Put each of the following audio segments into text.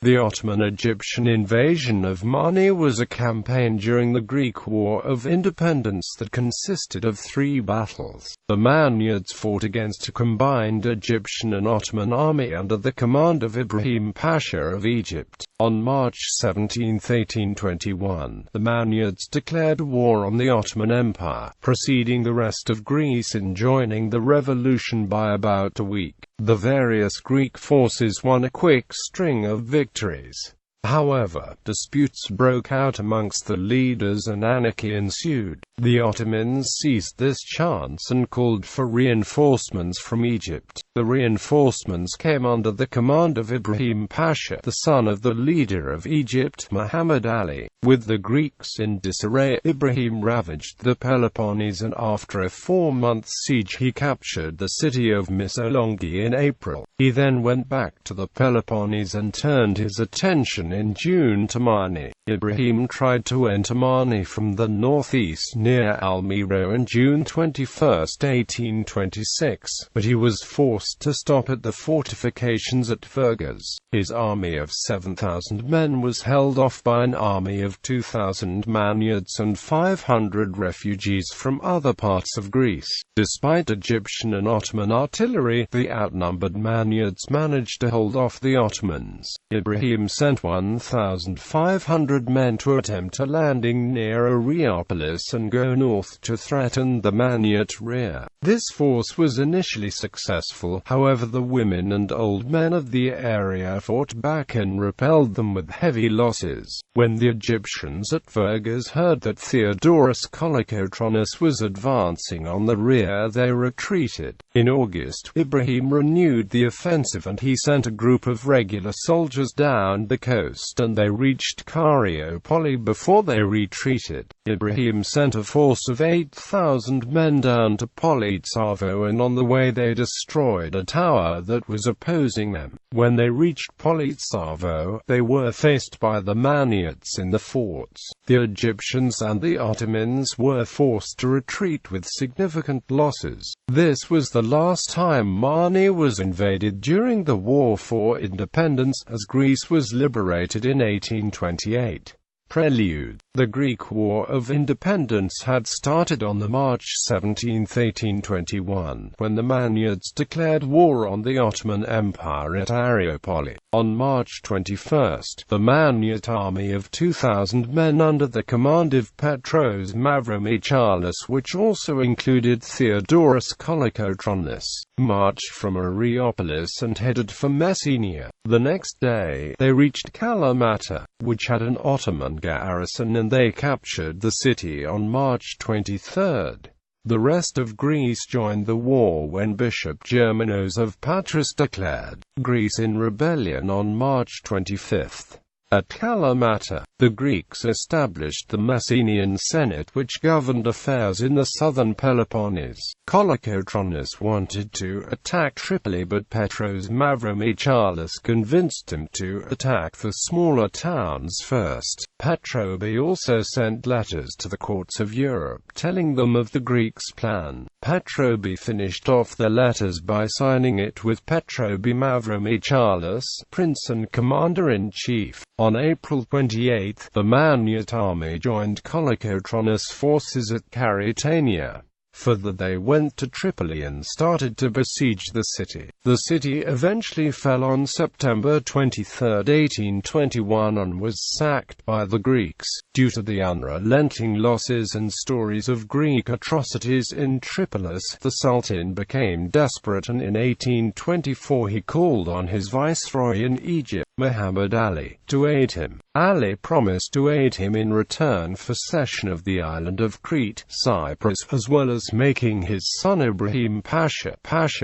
The Ottoman-Egyptian invasion of Mani was a campaign during the Greek War of Independence that consisted of 3 battles. The Maniots fought against a combined Egyptian and Ottoman army under the command of Ibrahim Pasha of Egypt. On March 17, 1821, the Maniots declared war on the Ottoman Empire, preceding the rest of Greece in joining the revolution by about a week. The various Greek forces won a quick string of victories. However, disputes broke out amongst the leaders and anarchy ensued. The Ottomans seized this chance and called for reinforcements from Egypt. The reinforcements came under the command of Ibrahim Pasha, the son of the leader of Egypt, Muhammad Ali. With the Greeks in disarray, Ibrahim ravaged the Peloponnese, and after a 4-month siege he captured the city of Missolonghi in April. He then went back to the Peloponnese and turned his attention in June to Mani. Ibrahim tried to enter Mani from the northeast near Almiro on June 21, 1826, but he was forced to stop at the fortifications at Vergas. His army of 7,000 men was held off by an army of 2,000 Maniots and 500 refugees from other parts of Greece. Despite Egyptian and Ottoman artillery, the outnumbered Maniots managed to hold off the Ottomans. Ibrahim sent 1,500 men to attempt a landing near Areopolis and go north to threaten the Maniot rear. This force was initially successful, however the women and old men of the area fought back and repelled them with heavy losses. When the Egyptians at Vergas heard that Theodorus Kolokotronis was advancing on the rear, they retreated. In August, Ibrahim renewed the offensive and he sent a group of regular soldiers down the coast, and they reached Cariopoli before they retreated. Ibrahim sent a force of 8,000 men down to Politsavo, and on the way they destroyed a tower that was opposing them. When they reached Politsavo, they were faced by the Maniots in the forts. The Egyptians and the Ottomans were forced to retreat with significant losses. This was the last time Mani was invaded during the War for Independence, as Greece was liberated in 1828. Prelude. The Greek War of Independence had started on March 17, 1821, when the Maniots declared war on the Ottoman Empire at Areopoli. On March 21, the Maniot army of 2,000 men under the command of Petros Mavromichalis, which also included Theodorus Kolokotronis, marched from Areopolis and headed for Messenia. The next day, they reached Kalamata, which had an Ottoman garrison, and they captured the city on March 23. The rest of Greece joined the war when Bishop Germanos of Patras declared Greece in rebellion on March 25. At Kalamata, the Greeks established the Messenian Senate, which governed affairs in the southern Peloponnese. Kolokotronis wanted to attack Tripoli, but Petros Mavromichalis convinced him to attack the smaller towns first. Petrobi also sent letters to the courts of Europe telling them of the Greeks' plan. Petrobi finished off the letters by signing it with Petrobi Mavromichalis, prince and commander-in-chief. On April 28, the Maniot army joined Kolokotronis' forces at Caritania. Further, they went to Tripoli and started to besiege the city. The city eventually fell on September 23, 1821, and was sacked by the Greeks. Due to the unrelenting losses and stories of Greek atrocities in Tripolis, the Sultan became desperate, and in 1824 he called on his viceroy in Egypt, Muhammad Ali, to aid him. Ali promised to aid him in return for cession of the island of Crete, Cyprus, as well as making his son Ibrahim Pasha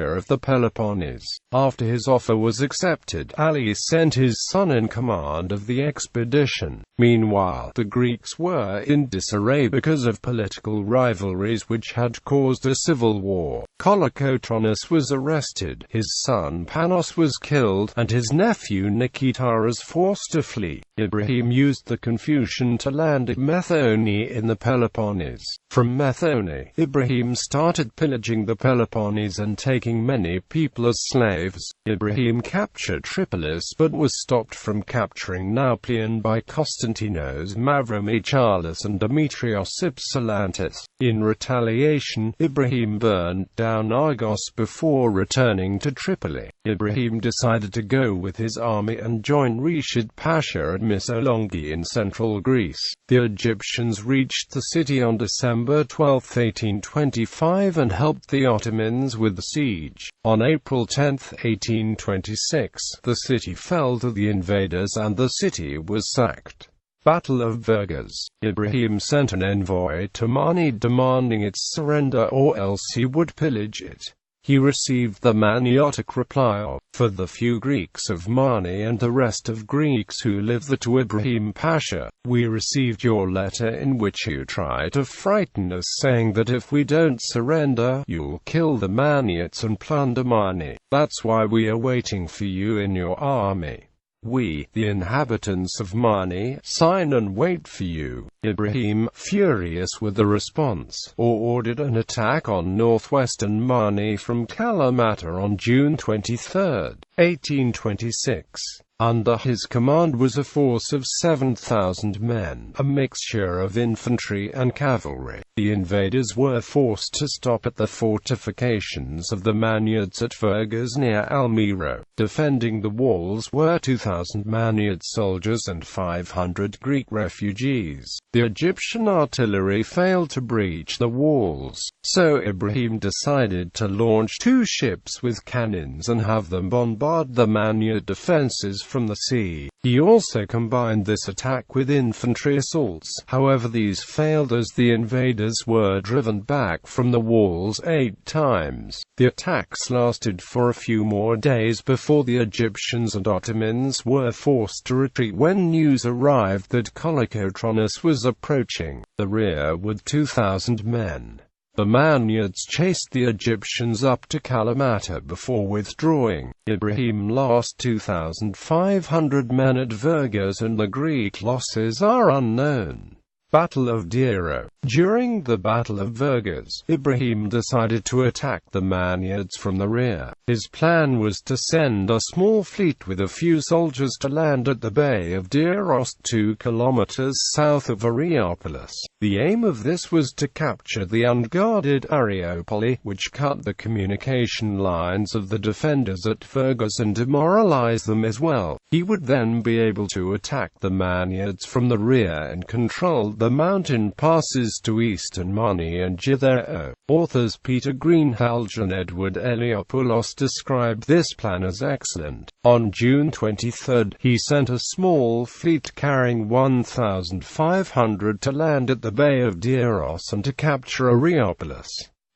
of the Peloponnese. After his offer was accepted, Ali sent his son in command of the expedition. Meanwhile, the Greeks were in disarray because of political rivalries which had caused a civil war. Kolokotronis was arrested, his son Panos was killed, and his nephew Nikitaras forced to flee. Ibrahim used the confusion to land at Methone in the Peloponnese. From Methone, Ibrahim started pillaging the Peloponnese and taking many people as slaves. Ibrahim captured Tripolis but was stopped from capturing Nauplion by Constantinos Mavromichalis and Demetrios Ypsilantis. In retaliation, Ibrahim burned down Argos before returning to Tripoli. Ibrahim decided to go with his army and join Reshid Pasha at Missolonghi in central Greece. The Egyptians reached the city on December 12, 1825 and helped the Ottomans with the siege. On April 10, 1826, the city fell to the invaders and the city was sacked. Battle of Vergas. Ibrahim sent an envoy to Mani demanding its surrender or else he would pillage it. He received the Maniotic reply of, "For the few Greeks of Mani and the rest of Greeks who live there to Ibrahim Pasha, we received your letter in which you try to frighten us saying that if we don't surrender, you'll kill the Maniots and plunder Mani. That's why we are waiting for you in your army. We, the inhabitants of Mani, sign and wait for you." Ibrahim, furious with the response, ordered an attack on northwestern Mani from Kalamata on June 23, 1826. Under his command was a force of 7,000 men, a mixture of infantry and cavalry. The invaders were forced to stop at the fortifications of the Maniots at Vergas near Almiro. Defending the walls were 2,000 Maniot soldiers and 500 Greek refugees. The Egyptian artillery failed to breach the walls, so Ibrahim decided to launch 2 ships with cannons and have them bombard the Maniot defenses from the sea. He also combined this attack with infantry assaults. However, these failed as the invaders were driven back from the walls 8 times. The attacks lasted for a few more days before the Egyptians and Ottomans were forced to retreat when news arrived that Kolokotronis was approaching the rear with 2,000 men. The Maniots chased the Egyptians up to Kalamata before withdrawing. Ibrahim lost 2,500 men at Vergas and the Greek losses are unknown. Battle of Dero. During the Battle of Vergas, Ibrahim decided to attack the Maniots from the rear. His plan was to send a small fleet with a few soldiers to land at the Bay of Deros 2 kilometers south of Areopolis. The aim of this was to capture the unguarded Areopoli, which cut the communication lines of the defenders at Vergas and demoralize them as well. He would then be able to attack the Maniots from the rear and control the mountain passes to eastern Mani and Yaddah. Authors Peter Greenhalgh and Edward Eliopoulos described this plan as excellent. On June 23, he sent a small fleet carrying 1,500 to land at the Bay of Deros and to capture Areopolis.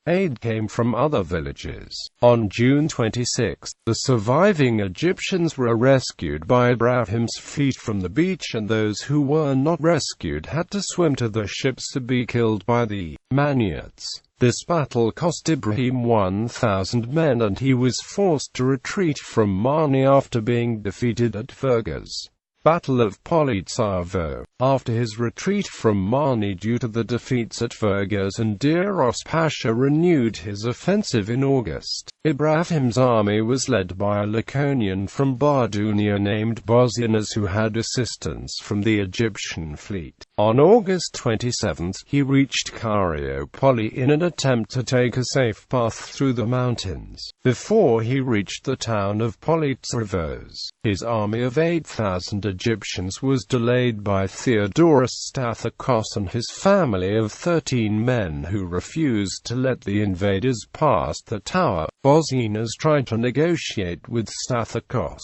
Aid came from other villages. On June 26, the surviving Egyptians were rescued by Ibrahim's fleet from the beach, and those who were not rescued had to swim to the ships to be killed by the Maniots. This battle cost Ibrahim 1,000 men and he was forced to retreat from Mani after being defeated at Vergas. Battle of Politsavo. After his retreat from Mani due to the defeats at Vergas and Deros, Pasha renewed his offensive in August. Ibrahim's army was led by a Laconian from Bardunia named Bosyanas who had assistance from the Egyptian fleet. On August 27, he reached Areopoli in an attempt to take a safe path through the mountains. Before he reached the town of Politsavos, his army of 8,000 Egyptians was delayed by Theodorus Stathakos and his family of 13 men who refused to let the invaders past the tower. Bosyanas tried to negotiate with Stathakos.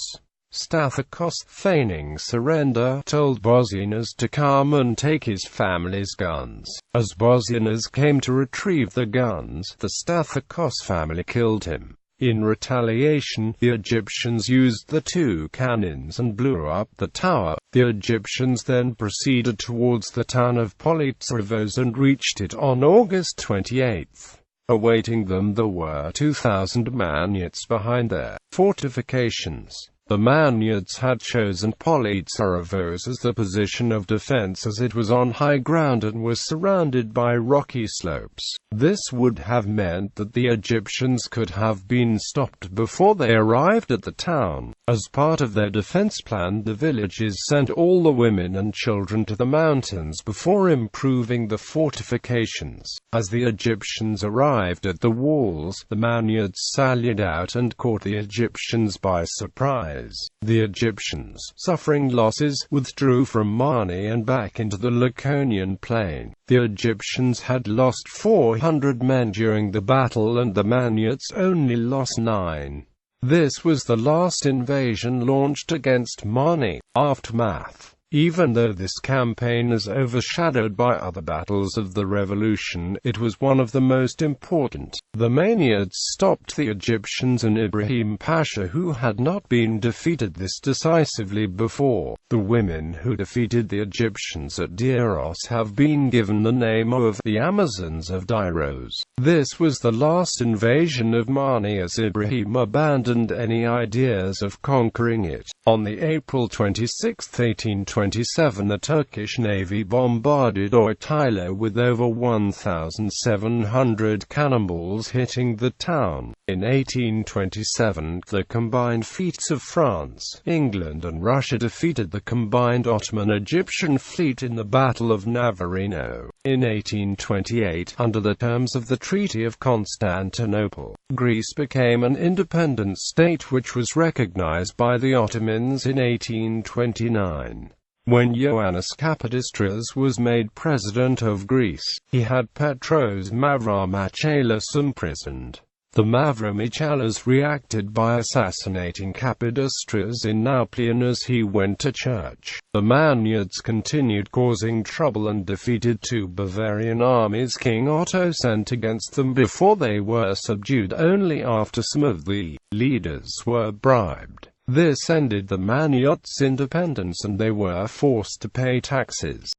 Stathakos, feigning surrender, told Bosyanas to come and take his family's guns. As Bosyanas came to retrieve the guns, the Stathakos family killed him. In retaliation, the Egyptians used the 2 cannons and blew up the tower. The Egyptians then proceeded towards the town of Politsavos and reached it on August 28. Awaiting them there were 2,000 Maniots behind their fortifications. The Maniots had chosen Politsaravos as the position of defense as it was on high ground and was surrounded by rocky slopes. This would have meant that the Egyptians could have been stopped before they arrived at the town. As part of their defense plan, the villages sent all the women and children to the mountains before improving the fortifications. As the Egyptians arrived at the walls, the Maniots sallied out and caught the Egyptians by surprise. The Egyptians, suffering losses, withdrew from Mani and back into the Laconian plain. The Egyptians had lost 400 men during the battle and the Maniots only lost 9. This was the last invasion launched against Mani. Aftermath. Even though this campaign is overshadowed by other battles of the revolution, it was one of the most important. The Maniots stopped the Egyptians and Ibrahim Pasha, who had not been defeated this decisively before. The women who defeated the Egyptians at Diros have been given the name of the Amazons of Diros. This was the last invasion of Mani as Ibrahim abandoned any ideas of conquering it. On the April 26, 1827, the Turkish navy bombarded Oitila with over 1,700 cannonballs hitting the town. In 1827, the combined fleets of France, England and Russia defeated the combined Ottoman-Egyptian fleet in the Battle of Navarino. In 1828, under the terms of the Treaty of Constantinople, Greece became an independent state which was recognized by the Ottomans in 1829. When Ioannis Kapodistrias was made president of Greece, he had Petros Mavromichalis imprisoned. The Mavromichalis reacted by assassinating Kapodistrias in Nauplian as he went to church. The Maniots continued causing trouble and defeated 2 Bavarian armies King Otto sent against them before they were subdued only after some of the leaders were bribed. This ended the Maniots' independence and they were forced to pay taxes.